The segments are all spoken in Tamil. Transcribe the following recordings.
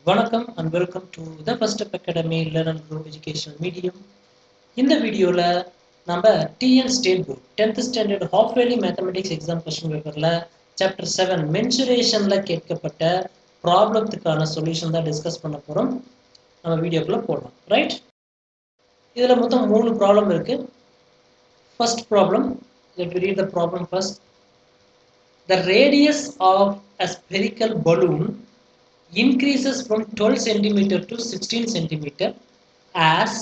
வணக்கம் and welcome to the First Step Academy Learn and Grow Educational Medium. இந்த வீடியோல நம்ம TN State Board 10th Standard Half Yearly Mathematics Exam Question Paperல Chapter 7 Mensuration கேட்கப்பட்ட ப்ராப்ளத்துக்கான சொல்யூஷன் தான் டிஸ்கஸ் பண்ண போறோம். நம்ம வீடியோக்குள்ள போடலாம். ரைட்? இதுல மொத்தம் 3 ப்ராப்ளம் இருக்கு. First problem, let me read the problem first. The radius of a spherical balloon increases from 12 cm to 16 cm as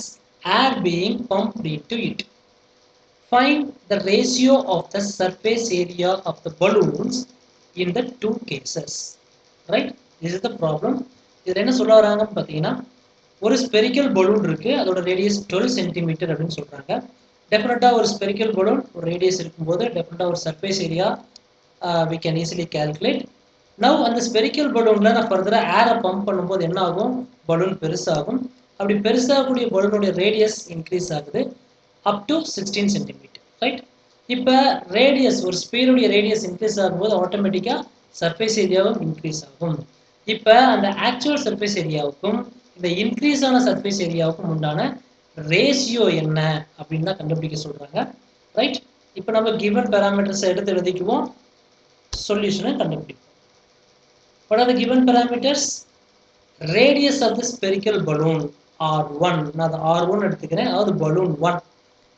air being pumped into it. Find the ratio of the surface area of the balloons in the two cases. Right? This is the problem. இதில் என்ன சொல்ல வராங்கன்னு பார்த்தீங்கன்னா ஒரு ஸ்பெரிக்கல் பலூன் இருக்கு, அதோட ரேடியஸ் 12 சென்டிமீட்டர் அப்படின்னு சொல்றாங்க. டெஃபினட்டாக ஒரு ஸ்பெரிக்கல் பலூன் ஒரு ரேடியஸ் இருக்கும்போது டெஃபினட்டாக ஒரு surface area we can easily calculate. Now அந்த ஸ்பெரிக்கல் பலூன்ல நான் ஃபர்தராக ஏரை பம்ப் பண்ணும்போது என்ன ஆகும், பலூன் பெருசாகும். அப்படி பெருசாகக்கூடிய பலூனுடைய ரேடியஸ் இன்க்ரீஸ் ஆகுது அப் டு 16 சென்டிமீட்டர். ரைட்? இப்போ ரேடியஸ் ஒரு ஸ்பீருடைய ரேடியஸ் இன்க்ரீஸ் ஆகும்போது ஆட்டோமேட்டிக்காக சர்ஃபேஸ் ஏரியாவும் இன்க்ரீஸ் ஆகும். இப்போ அந்த ஆக்சுவல் சர்ஃபேஸ் ஏரியாவுக்கும் இந்த இன்க்ரீஸ் ஆன சர்ஃபேஸ் ஏரியாவுக்கும் உண்டான ரேஷியோ என்ன அப்படின்னு தான் கண்டுபிடிக்க சொல்றாங்க. ரைட்? இப்போ நம்ம கிவன் பேராமீட்டர்ஸ் எடுத்து எழுதிக்குவோம், சொல்யூஷனை கண்டுபிடிப்போம். What are the given parameters? Radius of the spherical balloon R1. நான் R1 எடுத்துக்கிறேன், அதாவது balloon 1.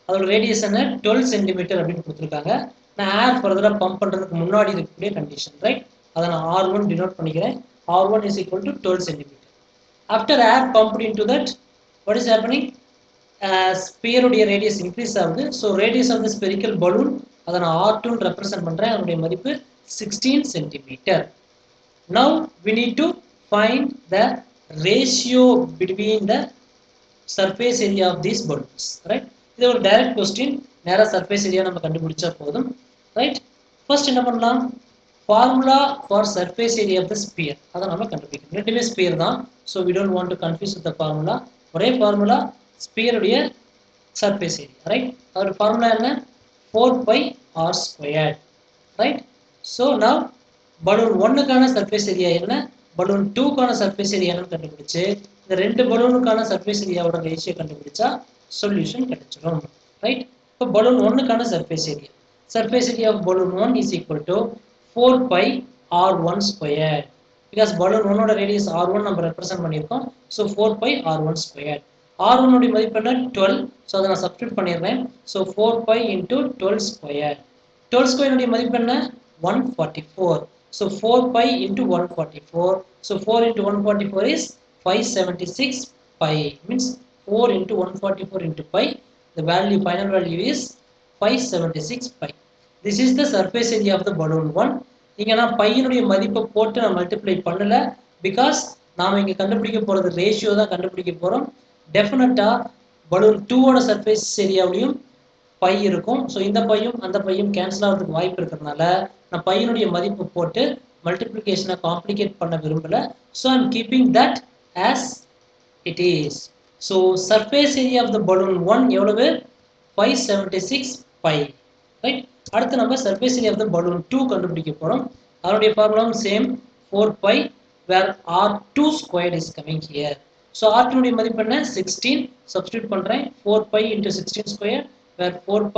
அதோட ரேடியஸ் என்ன 12 சென்டிமீட்டர் அப்படின்னு கொடுத்துருக்காங்க. நான் ஏர் ஃபர்தராக பம்ப் பண்ணுறதுக்கு முன்னாடி இருக்கக்கூடிய கண்டிஷன். ரைட்? அதை நான் R1 டினோட் பண்ணிக்கிறேன். R1 is equal to 12 centimeter. After air pumped into that, what is happening? Sphere உடைய ரேடியஸ் இன்க்ரீஸ் ஆகுது. So radius of the spherical balloon அதை நான் R2 ரெப்ரசென்ட் பண்ணுறேன். அதனுடைய மதிப்பு 16 centimetre. Now we need to find the ratio between the surface area of these balloons. Right? இது ஒரு டைரக்ட் கொஸ்டின், நேரா சர்ஃபேஸ் ஏரியா நம்ம கண்டுபிடிச்சா போதும். ரைட்? ஃபர்ஸ்ட் என்ன பண்ணலாம், formula for surface area of the sphere அதை நம்ம கண்டுபிடிக்கணும். ரெண்டுமே ஸ்பியர் தான், so we don't want to confuse with the formula. ஒரே ஃபார்முலா, ஸ்பியருடைய சர்ஃபேஸ் ஏரியா. ரைட்? அதோட ஃபார்முலா என்ன, 4πr². Right? So now balloon 1க்கான சர்ஃபேஸ் ஏரியா என்ன, பலூன் 2க்கான சர்ஃபேஸ் ஏரியா என்னன்னு கண்டுபிடிச்சு இந்த ரெண்டு பலூனுக்கான சர்ஃபேஸ் ஏரியாவோட ரேஷியோ கண்டுபிடிச்சா சொல்யூஷன் கிடைச்சிடும். ரைட்? இப்போ பலூன் 1க்கான surface area of balloon 1 is equal to 4πr1². Because balloon 1ஓட ரேடியஸ் R1 நம்ம ரெப்ரசென்ட் பண்ணியிருக்கோம். So 4πr1². R1 உடைய மதிப்பு என்ன 12. ஸோ அதை நான் சப்ஸ்டிட்யூட் பண்ணிடுறேன். So 4π into 12². 12² உடைய மதிப்பு என்ன 144. So 4π into 144. So 4 into 144 is 576 pi. Means 4 into 144 into pi. The value, final value is 576 pi. This is the surface area of the balloon 1. இங்க நான் பையனுடைய மதிப்பை போட்டு நான் மல்டிப்ளை பண்ணல, பிகாஸ் நாம இங்க கண்டுபிடிக்க போறது ரேஷியோ தான் கண்டுபிடிக்க போறோம். டெஃபினட்டா பலூன் 2ஓட சர்ஃபேஸ் ஏரியாவிலையும் பை இருக்கும். ஸோ இந்த பையும் அந்த பையும் கேன்சல் ஆகிறதுக்கு வாய்ப்பு இருக்கிறதுனால நான் பையனுடைய மதிப்பு போட்டு மல்டிப்ளிகேஷனை காம்ப்ளிகேட் பண்ண விரும்பல. So I'm keeping that as it is. So surface area of the balloon 1 எவ்வளவு, 576 பை. ரைட்? அடுத்து நம்ம surface area of the balloon 2 கண்டுபிடிக்க போறோம். அதனுடைய ஃபார்முலாவும் same, 4π where R2² is coming here. So R2 உடைய மதிப்பு என்ன 16. சப்ஸ்டிட்யூட் பண்றேன். 4π into 16² where 4π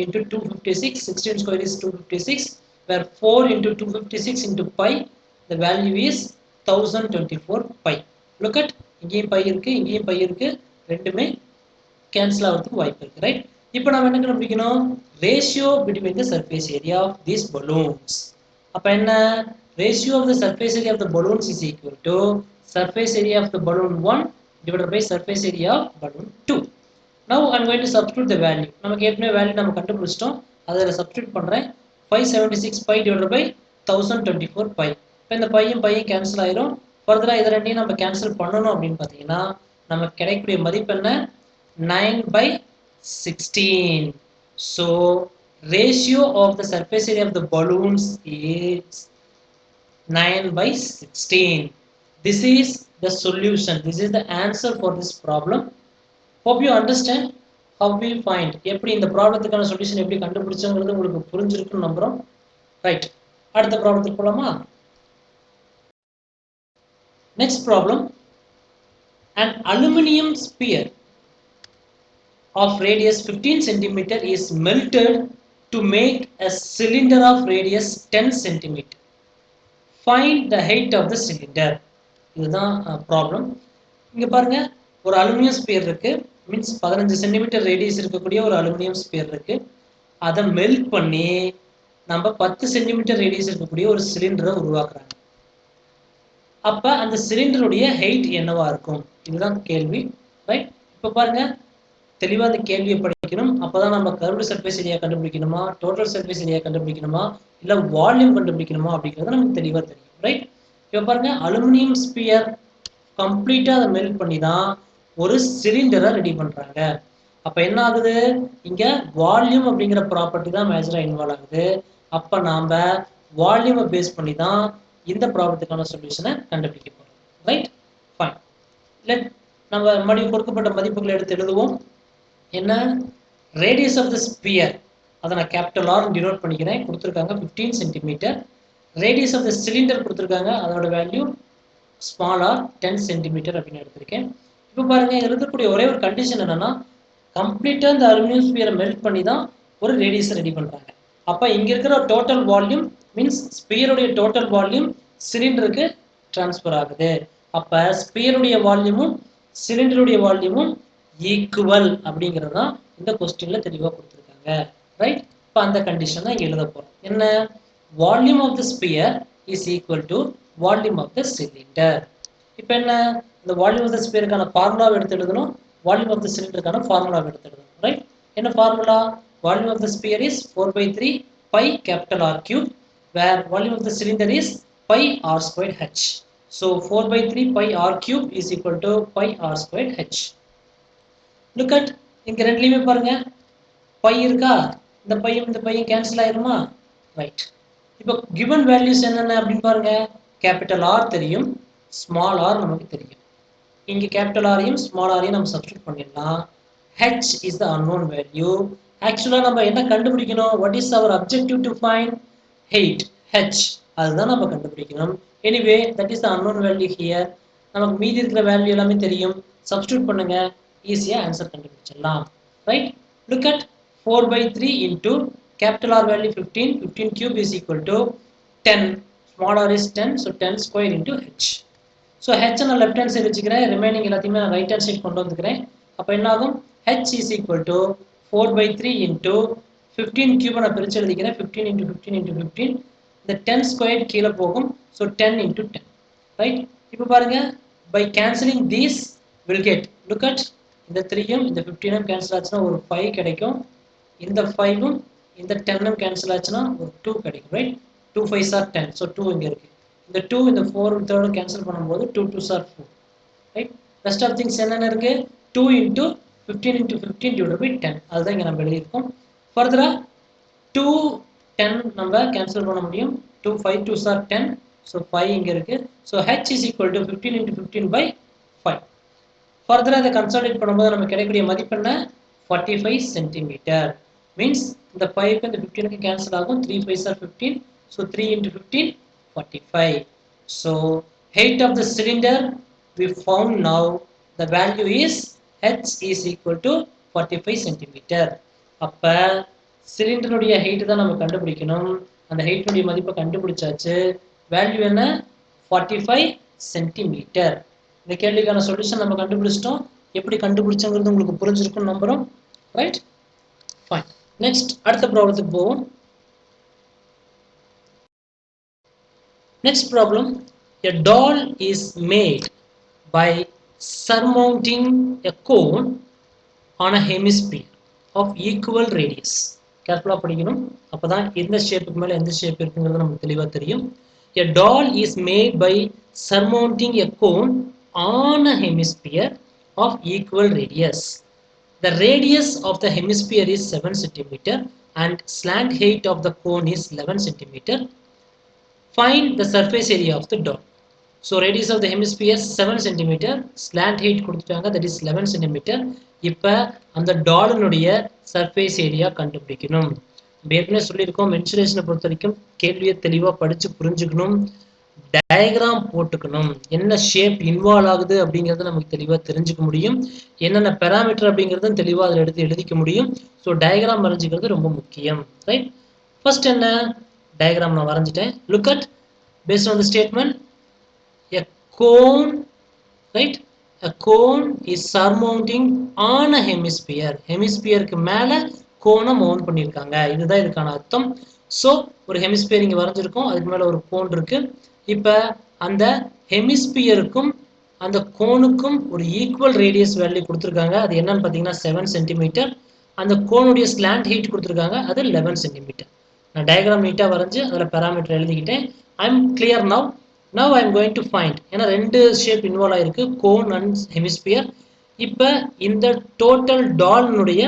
into 256, 16² is 256, where 4 into 256 into pi, the value is 1024 pi. Look at, இங்கேயும் பை இருக்கு, இங்கேயும் பை இருக்கு, ரெண்டுமே கேன்சல் ஆகிறதுக்கு வாய்ப்பு இருக்கு. ரைட்? இப்போ நம்ம என்ன கண்டுபிடிக்கணும், ratio between the surface area of these balloons. அப்போ என்ன, ratio of the surface area of the balloons is equal to surface area of the balloon 1 divided by surface area of balloon 2. Now I am going to substitute the value. நமக்கு ஏற்கனவே வேல்யூ நம்ம கண்டுபிடிச்சிட்டோம், அதில் சப்ஸ்டிட்யூட் பண்ணுறேன். 576 pi divided by 1024 pi. இப்போ இந்த பையும் கேன்சல் ஆயிரும். ஃபர்தராக இதை ரெண்டையும் நம்ம கேன்சல் பண்ணணும் அப்படின்னு பார்த்தீங்கன்னா நமக்கு கிடைக்கக்கூடிய மதிப்பு என்ன, 9/16. So ratio of the surface area of the balloons is 9/16. This is the solution. This is the answer for this problem. Hope you understand how we find. எப்படி இந்த ப்ராப்ளத்துக்கான சொல்யூஷன் எப்படி கண்டுபிடிச்சோங்கிறது உங்களுக்கு புரிஞ்சிருக்குன்னு நம்புறோம். ரைட்? அடுத்த ப்ராப்ளத்துக்கு போலாமா? Next problem, an aluminum sphere of radius 15 centimeter is melted to make a cylinder of radius 10 centimeter. Find the height of the cylinder. இதுதான் ப்ராப்ளம். இங்க பாருங்க, ஒரு அலுமினியம் ஸ்பியர் இருக்கு, மீன்ஸ் 15 சென்டிமீட்டர் ரேடியஸ் இருக்கக்கூடிய ஒரு அலுமினியம் ஸ்பியர் இருக்கு. அதை மெல்ட் பண்ணி நம்ம 10 சென்டிமீட்டர் ரேடியஸ் இருக்கக்கூடிய ஒரு சிலிண்டரை உருவாக்குறாங்க. அப்ப அந்த சிலிண்டருடைய ஹைட் என்னவா இருக்கும்? இதுதான் கேள்வி, ரைட்? இப்ப பாருங்க, தெளிவா அந்த கேள்வியை படிக்கணும். அப்பதான் நம்ம கர்வ்டு சர்ஃபேஸ் ஏரியா கண்டுபிடிக்கணுமா, டோட்டல் சர்ஃபேஸ் ஏரியா கண்டுபிடிக்கணுமா, இல்ல வால்யூம் கண்டுபிடிக்கணுமா அப்படிங்கிறது நமக்கு தெளிவா தெரியும், ரைட்? இப்ப பாருங்க, அலுமினியம் ஸ்பியர் கம்ப்ளீட்டா அதை மெல்ட் பண்ணி தான் ஒரு சிலிண்டரை ரெடி பண்றாங்க. அப்ப என்ன ஆகுது? இங்க வால்யூம் அப்படிங்கிற ப்ராப்பர்ட்டி தான் மேஜரா இன்வால்வ் ஆகுது. அப்ப நாம வால்யூமை பேஸ் பண்ணி தான் இந்த ப்ராப்ளத்துக்கான சொல்யூஷனை கண்டுபிடிக்க போறோம், ரைட்? ஃபைன். லெட் நம்ம மறுபடியும் கொடுக்கப்பட்ட மதிப்புகளை எடுத்து எழுதுவோம். என்ன? ரேடியஸ் ஆஃப் த ஸ்பியர், அதை நான் கேபிட்டல் ஆர் டினோட் பண்ணிக்கிறேன், கொடுத்துருக்காங்க 15 centimetre. Radius of the cylinder கொடுத்துருக்காங்க, அதோட வேல்யூ ஸ்மால் ஆர் 10 சென்டிமீட்டர் அப்படின்னு எடுத்திருக்கேன். இப்போ பாருங்க, இருக்கக்கூடிய ஒரே ஒரு கண்டிஷன் என்னன்னா, கம்ப்ளீட்டா இந்த அலுமினியம் ஸ்பியரை மெல்ட் பண்ணி தான் ஒரு ரேடியஸ் ரெடி பண்றாங்க. அப்ப இங்க இருக்கிற டோட்டல் வால்யூம் மீன்ஸ் ஸ்பியருடைய டோட்டல் வால்யூம் சிலிண்டருக்கு டிரான்ஸ்பர் ஆகுது. அப்ப ஸ்பியருடைய வால்யூமும் சிலிண்டருடைய வால்யூமும் ஈக்குவல் அப்படிங்கிறது தான் இந்த கொஸ்டின்ல தெளிவா கொடுத்துருக்காங்க, ரைட்? இப்ப அந்த கண்டிஷன் தான் இங்க எழுத போறோம். என்ன? Volume of the sphere is equal to volume of the cylinder. இப்ப என்ன? இந்த வால்யூம் ஆஃப் த ஸ்பியருக்கான ஃபார்முலாவை எடுத்து எழுதணும், வால்யூம் ஆஃப் த சிலிண்டருக்கான ஃபார்முலாவை எடுத்து எழுதணும், ரைட்? என்ன formula? Volume of the sphere is 4/3 pi capital R cube, where volume of the cylinder is pi R squared h. So 4/3 pi R cube is equal to pi R squared h. Look at இங்க ரெண்டுலயுமே பாருங்க பை இருக்கா? இந்த பையும் இந்த பையும் கேன்சல் ஆயிருமா? ரைட். இப்போ given values என்னென்ன அப்படின்னு பாருங்க. கேபிட்டல் ஆர் தெரியும், ஸ்மால் ஆர் நமக்கு தெரியும். இங்க கேபிட்டல் ஆரையும் ஸ்மால் ஆரையும் நம்ம சப்ஸ்டிட்யூட் பண்ணிடலாம். h is the unknown value. ஆக்சுவலா நம்ம என்ன கண்டுபிடிக்கணும்? what is our objective to find? height, h. அதுதான் நம்ம கண்டுபிடிக்கணும். anyway that is the unknown value here. நமக்கு மீதி இருக்கிற வேல்யூ எல்லாமே தெரியும், சப்ஸ்டிட்யூட் பண்ணுங்க, ஈஸியா ஆன்சர் கண்டுபிடிச்சிடலாம், right? look at 4/3 into capital R value 15, 15 cube is equal to 10, small r is 10, so 10 square into h. So h நான் left hand side வச்சுக்கிறேன், ரிமைனிங் எல்லாத்தையுமே நான் ரைட் ஹேண்ட் சைடு கொண்டு வந்துக்கிறேன். அப்ப என்ன ஆகும்? h is equal to 4/3 into 15 cube நான் பிரிச்சு எழுதிக்கிறேன், 15 into 15 into 15. இந்த 10 squared கீழே போகும், so 10 into 10, right? இப்போ பாருங்க, by cancelling these will get, look at இந்த 3யும் இந்த 15ம் கேன்சல் ஆச்சுன்னா ஒரு 5 கிடைக்கும், இந்த 5ம் இந்த 10ம் கேன்சல் ஆச்சுன்னா ஒரு 2 கிடைக்கும், ரைட்? 2 5s are 10, so 2 இங்க இருக்கு. இந்த 2 இந்த 4 3 கேன்சல் பண்ணும்போது 2 2s are 4, right? Rest of things என்னென்ன இருக்கு? 2 into 15 into 15 divided by 10, அதுதான் இங்க நம்ம எழுதியிருக்கோம். ஃபர்தரா 2 10 நம்ம கேன்சல் பண்ண முடியும், 2 5 2s are 10, so 5 இங்க இருக்கு. so h is equal to 15 into 15 by 5. ஃபர்தரா இதை கன்சாலிடேட் பண்ணும்போது நமக்கு கிடைக்கக்கூடிய மதிப்பு என்ன? 45 சென்டிமீட்டர். மீன்ஸ் இந்த 5க்கு இந்த 15க்கு கேன்சல் ஆகும், 3 5s are 15, so 3 into 15 45. so height of the cylinder we found now, the value is h is equal to 45 centimeter. அப்ப சிலிண்டருடைய ஹைட் தான் நம்ம கண்டுபிடிக்கணும். அந்த ஹைட்டுடைய மதிப்பை கண்டுபிடிச்சாச்சு. வேல்யூ என்ன? 45 சென்டிமீட்டர். இந்த கேள்விக்கான சொல்யூஷன் நம்ம கண்டுபிடிச்சிட்டோம். எப்படி கண்டுபிடிச்சங்கிறது உங்களுக்கு புரிஞ்சிருக்கும்னு நம்புறோம், ரைட்? ஃபைன். நெக்ஸ்ட் அடுத்த ப்ராப்ளத்துக்கு போவோம். Next problem, a doll is made by surmounting a cone on a hemisphere of equal radius. கேர்ஃபுல்லா படிக்கணும், அப்பதான் எந்த ஷேப்புக்கு மேல எந்த ஷேப் இருக்குங்கிறது நமக்கு தெளிவா தெரியும். A doll is made by surmounting a cone on a hemisphere of equal radius. The radius of the hemisphere is 7 cm and slant height of the cone is 11 cm. Find the surface area of the doll. So radius of the hemisphere 7 cm, slant height கொடுத்துட்டாங்க, that is 11 cm. இப்ப அந்த டாலனுடைய சர்ஃபேஸ் ஏரியா கண்டுபிடிக்கணும். ஏற்கனவே சொல்லியிருக்கோம், மென்சுரேஷனை பொறுத்த வரைக்கும் கேள்வியை தெளிவா படிச்சு புரிஞ்சுக்கணும். டயக்ராம் போட்டுக்கணும். என்ன ஷேப் இன்வால்வ் ஆகுது அப்படிங்கிறத நமக்கு தெளிவா தெரிஞ்சுக்க முடியும். என்னென்ன பாராமீட்டர் அப்படிங்கிறதும் தெளிவா அதில் எடுத்து எழுதிக்க முடியும். ஸோ டயக்ராம் வரைஞ்சிக்கிறது ரொம்ப முக்கியம். ரைட்? ஃபர்ஸ்ட் என்ன? டயக்ராம் நான் வரைஞ்சிட்டேன். Look at based on the statement, a cone, right? A cone is surmounting on a hemisphere. ஹெமிஸ்பியருக்கு மேல கோனை மவுண்ட் பண்ணியிருக்காங்க. இதுதான் இதுக்கான அர்த்தம். ஸோ ஒரு ஹெமிஸ்பியர் இங்கே வரைஞ்சிருக்கோம், அதுக்கு மேலே ஒரு கோன் இருக்கு. இப்போ அந்த ஹெமிஸ்பியருக்கும் அந்த கோனுக்கும் ஒரு ஈக்குவல் ரேடியஸ் வேல்யூ கொடுத்துருக்காங்க. அது என்னன்னு பார்த்தீங்கன்னா 7 சென்டிமீட்டர். அந்த கோனுடைய ஸ்லாண்ட் ஹைட் கொடுத்துருக்காங்க, அது 11 சென்டிமீட்டர். நான் டயக்ராம் நீட்டாக வரைஞ்சி அதில் பேராமீட்டர் எழுதிக்கிட்டேன். I'm clear now. Now I am going to find, ஏன்னா ரெண்டு ஷேப் இன்வால்வ் ஆயிருக்கு, கோன் அண்ட் ஹெமிஸ்பியர். இப்போ இந்த டோட்டல் டால்னுடைய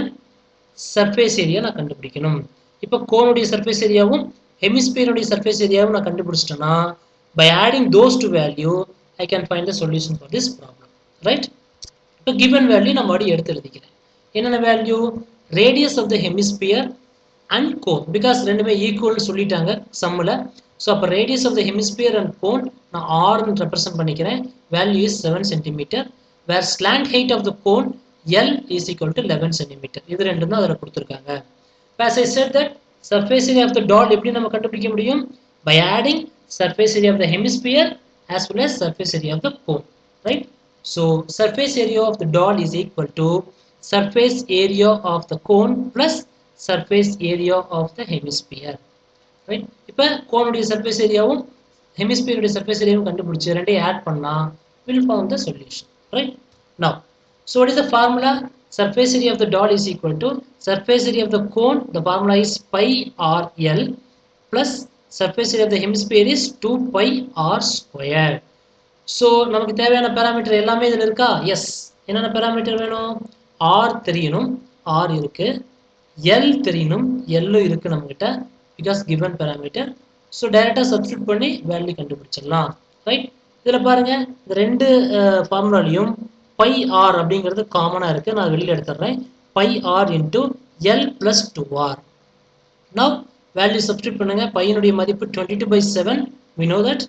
சர்ஃபேஸ் ஏரியா நான் கண்டுபிடிக்கணும். இப்போ கோனுடைய சர்ஃபேஸ் ஏரியாவும் ஹெமிஸ்பியருடைய சர்ஃபேஸ் ஏரியாவும் நான் கண்டுபிடிச்சிட்டேன்னா by adding those two value I can find the solution for this problem. Right? இப்போ given value நான் மறுபடியும் எடுத்து எழுதிக்கிறேன். என்னென்ன value? Radius of the hemisphere and cone, because ரெண்டுமே ஈக்குவல்னு சொல்லிட்டாங்க சம்மில். ஸோ அப்போ radius of the hemisphere and cone நான் ஆர்னு ரெப்ரசென்ட் பண்ணிக்கிறேன். Value is 7 centimetre. Where slant height of the cone L is equal to 11 centimetre. இது ரெண்டும் தான் அதில் கொடுத்துருக்காங்க. As I said that surface area of the dot எப்படி நம்ம கண்டுபிடிக்க முடியும்? By adding surface area of the hemisphere as well as surface area of the cone. Right? So surface area of the dot is equal to surface area of the cone plus surface area of the hemisphere. Right? இப்போ கோனுடைய சர்ஃபேஸ் ஏரியாவும் ஹெமிஸ்பியருடைய சர்ஃபேஸ் ஏரியாவும் கண்டுபிடிச்சு ரெண்டையும் ஆட் பண்ணா will found the solution. Right? Now, so what is the formula? Surface area of the dot is equal to surface area of the cone. The formula is pi r L plus surface area of the hemisphere is 2 pi r squared. So நமக்கு தேவையான பாராமீட்டர் எல்லாமே இதில் இருக்கா? எஸ். என்னென்ன பாராமீட்டர் வேணும்? r தெரியணும், r இருக்கு. L தெரியணும், L இருக்கு நம்மகிட்ட, because given parameter. ஸோ டைரெக்டாக சப்ஸ்டியூட் பண்ணி வேல்யூ கண்டுபிடிச்சிடலாம். ரைட்? இதில் பாருங்க, இந்த ரெண்டு ஃபார்முலாலையும் பை ஆர் அப்படிங்கிறது காமனாக இருக்கு. நான் வெளியில் எடுத்துடுறேன். Pi r into l plus 2r. Now value substitute பண்ணுங்க. பையனுடைய மதிப்பு 22/7, we know that,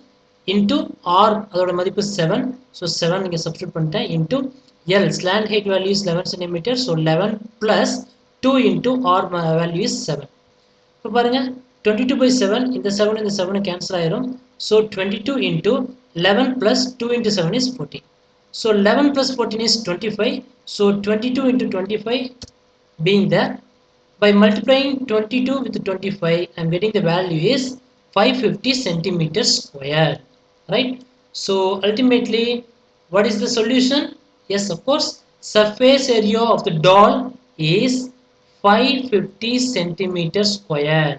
into r அதோட மதிப்பு 7. ஸோ 7 இங்கே சப்ஸ்டியூட் பண்ணிட்டேன். Into l slant height value is 11 centimetre. So 11 plus 2 into r value is 7. இப்போ பாருங்க, 22/7, இந்த 7 இந்த 7 கேன்சல் ஆயிரும். So 22 into 11 plus 2 into 7 is 14. So 11 plus 14 is 25. So 22 into 25 being there. By multiplying 22 with 25, I am getting the value is 550 centimeters square. Right? So ultimately, what is the solution? Yes, of course, surface area of the doll is 550 centimeters square.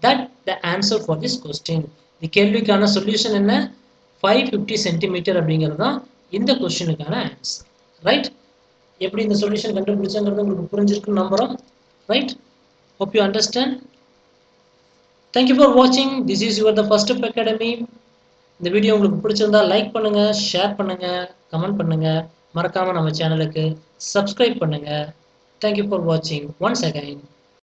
That the answer for this question. The கேள்விக்கான சொல்யூஷன் என்ன? 550 சென்டிமீட்டர் அப்படிங்கிறது தான் இந்த கொஸ்டினுக்கான ஆன்சர். ரைட்? எப்படி இந்த சொல்யூஷன் கண்டுபிடிச்சாங்கிறது உங்களுக்கு புரிஞ்சிருக்குன்னு நம்புறோம். Right? Hope you understand. Thank you for watching. This is your the First Step Academy. இந்த வீடியோ உங்களுக்கு பிடிச்சிருந்தா லைக் பண்ணுங்க, ஷேர் பண்ணுங்க, கமெண்ட் பண்ணுங்க. மறக்காம நம்ம சேனலுக்கு சப்ஸ்கிரைப் பண்ணுங்க. Thank you for watching once again.